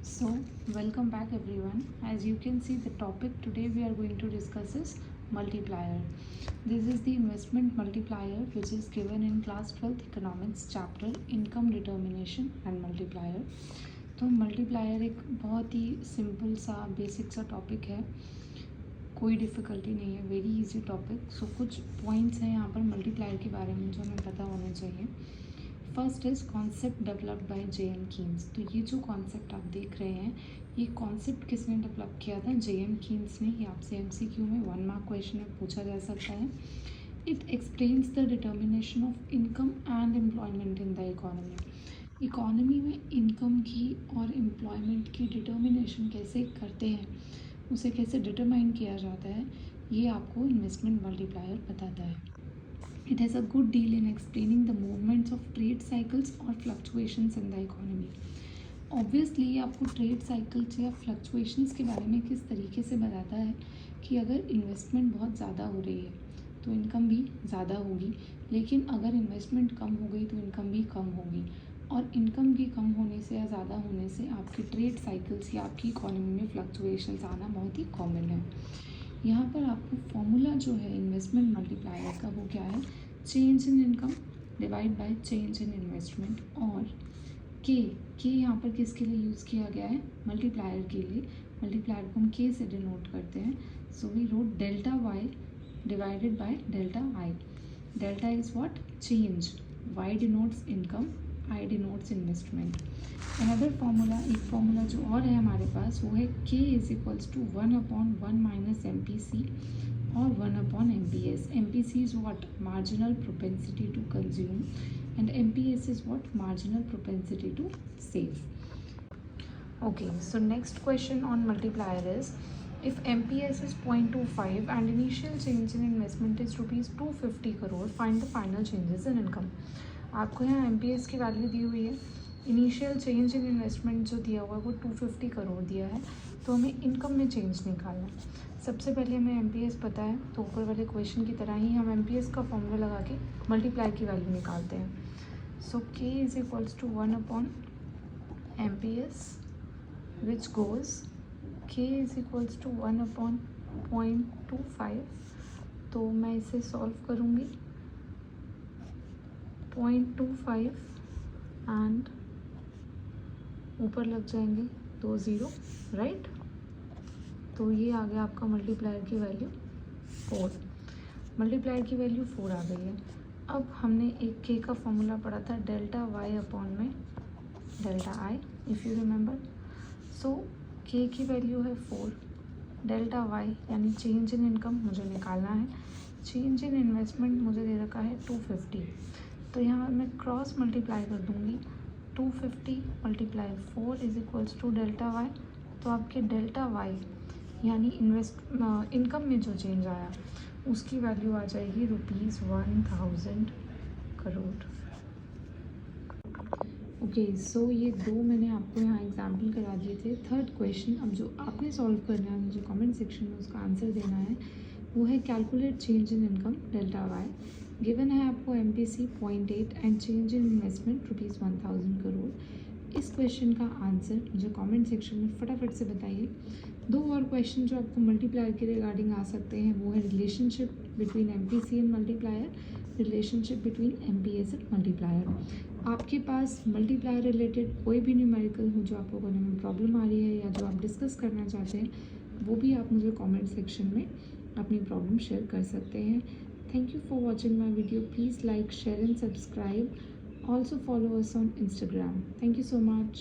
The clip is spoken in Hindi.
So, welcome back everyone. As you can see, the topic today we are going to discuss is multiplier. This is the investment multiplier which is given in class 12th economics chapter income determination and multiplier. तो मल्टीप्लायर एक बहुत ही सिंपल सा बेसिक सा टॉपिक है, कोई डिफ़िकल्टी नहीं है, वेरी इजी टॉपिक. सो कुछ पॉइंट्स हैं यहाँ पर मल्टीप्लायर के बारे में जो हमें पता होने चाहिए. First is concept developed by J.M.. Keynes. तो ये जो कॉन्सेप्ट आप देख रहे हैं, ये कॉन्सेप्ट किसने डेवलप किया था? जे.एम. कीन्स ने. ये आपसे एमसीक्यू में 1 मार्क क्वेश्चन में पूछा जा सकता है. It explains the determination of income and employment in the economy. Economy में इनकम की और एम्प्लॉयमेंट की डिटर्मिनेशन कैसे करते हैं, उसे कैसे डिटरमाइन किया जाता है, ये आपको इन्वेस्टमेंट मल्टीप्लायर बताता है. It has a good deal in explaining the movements of trade cycles or fluctuations in the economy. Obviously ये आपको ट्रेड साइकिल्स या फ्लक्चुएशंस के बारे में किस तरीके से बताता है कि अगर इन्वेस्टमेंट बहुत ज़्यादा हो रही है तो इनकम भी ज़्यादा होगी, लेकिन अगर इन्वेस्टमेंट कम हो गई तो इनकम भी कम होगी. और इनकम की कम होने से या ज़्यादा होने से आपकी ट्रेड साइकिल्स या आपकी इकोनॉमी में फ्लक्चुएशंस आना बहुत ही कॉमन है. यहाँ पर आपको फॉर्मूला जो है इन्वेस्टमेंट मल्टीप्लायर का वो क्या है? Change in income divide by change in investment. और के यहाँ पर किसके लिए यूज़ किया गया है? मल्टीप्लायर के लिए. मल्टीप्लायर को हम के से डिनोट करते हैं. So we wrote delta Y divided by delta I. Delta is what? Change. Y denotes income, I denotes investment. Another formula, एक फार्मूला जो और है हमारे पास, वो है K is equals to 1/1 minus M P C और 1/MPS. MPC is what? Marginal propensity to consume, and MPS is what? Marginal propensity to save. Okay, so next question on multiplier is, if MPS is 0.25 and initial change in investment is rupees 250 crore, find the final changes in income. आपको यहाँ MPS की वैल्यू दी हुई है, इनिशियल चेंज इन इन्वेस्टमेंट जो दिया हुआ है वो 250 करोड़ दिया है, तो हमें इनकम में चेंज निकालना है. सबसे पहले हमें MPS पता है, तो ऊपर वाले क्वेश्चन की तरह ही हम MPS का फॉर्मूला लगा के मल्टीप्लाई की वैल्यू निकालते हैं. So K is equals to 1/MPS which goes K is equals to 1/0.25. तो मैं इसे सॉल्व करूँगी. 0.25 एंड ऊपर लग जाएंगे 2 0, राइट. तो ये आ गया आपका मल्टीप्लायर की वैल्यू 4. मल्टीप्लायर की वैल्यू 4 आ गई है. अब हमने एक के का फॉर्मूला पढ़ा था, डेल्टा वाई अपॉन में delta I, if you remember. So K की वैल्यू है 4, डेल्टा वाई यानी चेंज इन इनकम मुझे निकालना है, चेंज इन इन्वेस्टमेंट मुझे दे रखा है 250. तो यहाँ मैं क्रॉस मल्टीप्लाई कर दूँगी. 250 multiply 4 is equals to delta Y. तो आपके डेल्टा वाई यानी इनकम में जो चेंज आया उसकी वैल्यू आ जाएगी ₹1000 करोड़. ओके, सो ये 2 मैंने आपको यहाँ एग्जाम्पल करा दिए थे. थर्ड क्वेश्चन अब जो आपने सॉल्व करना है, मुझे कमेंट सेक्शन में उसका आंसर देना है, वो है calculate change in income delta Y. Given है आपको MPC 0.8 and change in investment ₹1000 crore. इस क्वेश्चन का आंसर मुझे कमेंट सेक्शन में फटाफट से बताइए. 2 और क्वेश्चन जो आपको मल्टीप्लायर के रिगार्डिंग आ सकते हैं वो है relationship between MPC and multiplier, relationship between MPS and multiplier. आपके पास मल्टीप्लायर रिलेटेड कोई भी न्यूमेरिकल हो जो आपको करने में प्रॉब्लम आ रही है या जो आप डिस्कस करना चाहते हैं, वो भी आप मुझे कमेंट सेक्शन में अपनी प्रॉब्लम शेयर कर सकते हैं. Thank you for watching my video. Please like, share and subscribe. Also follow us on Instagram. Thank you so much.